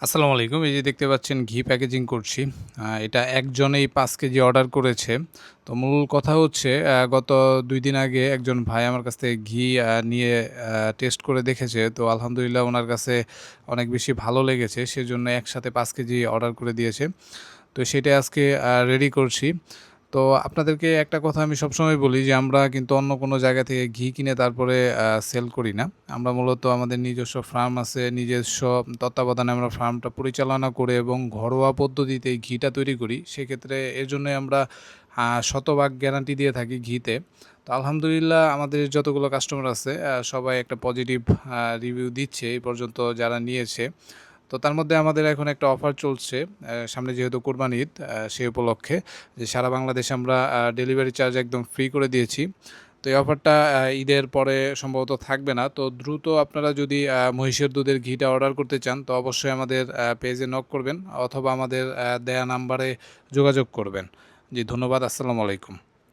আসসালামু আলাইকুম। এই যে দেখতে পাচ্ছেন ঘি প্যাকেজিং করছি। এটা একজনেই ৫ কেজি অর্ডার করেছে। তো মূল কথা হচ্ছে গত ২ দিন আগে একজন ভাই আমার কাছ থেকে ঘি নিয়ে টেস্ট করে দেখেছে। তো আলহামদুলিল্লাহ উনার কাছে অনেক বেশি ভালো লেগেছে। সেজন্য একসাথে ৫ কেজি অর্ডার করে দিয়েছে। তো সেটাই আজকে রেডি করছি। তো আপনাদেরকে একটা কথা আমি সবসময় বলি যে, আমরা কিন্তু অন্য কোনো জায়গা থেকে ঘি কিনে তারপরে সেল করি না। আমরা মূলত আমাদের নিজস্ব ফার্ম আছে, নিজস্ব তত্ত্বাবধানে আমরা ফার্মটা পরিচালনা করে এবং ঘরোয়া পদ্ধতিতে এই ঘিটা তৈরি করি। সেক্ষেত্রে এর জন্যই আমরা শতভাগ গ্যারান্টি দিয়ে থাকি ঘিতে। তো আলহামদুলিল্লাহ আমাদের যতগুলো কাস্টমার আছে সবাই একটা পজিটিভ রিভিউ দিচ্ছে এই পর্যন্ত যারা নিয়েছে। তো তার মধ্যে আমাদের এখন একটা অফার চলছে। সামনে যেহেতু কোরবানি ঈদ, সেই উপলক্ষে যে সারা বাংলাদেশে আমরা ডেলিভারি চার্জ একদম ফ্রি করে দিয়েছি। তো এই অফারটা ঈদের পরে সম্ভবত থাকবে না। তো দ্রুত আপনারা যদি মহিষের দুধের ঘিটা অর্ডার করতে চান তো অবশ্যই আমাদের পেজে নক করবেন অথবা আমাদের দেয়া নাম্বারে যোগাযোগ করবেন। জি ধন্যবাদ। আসসালামু আলাইকুম।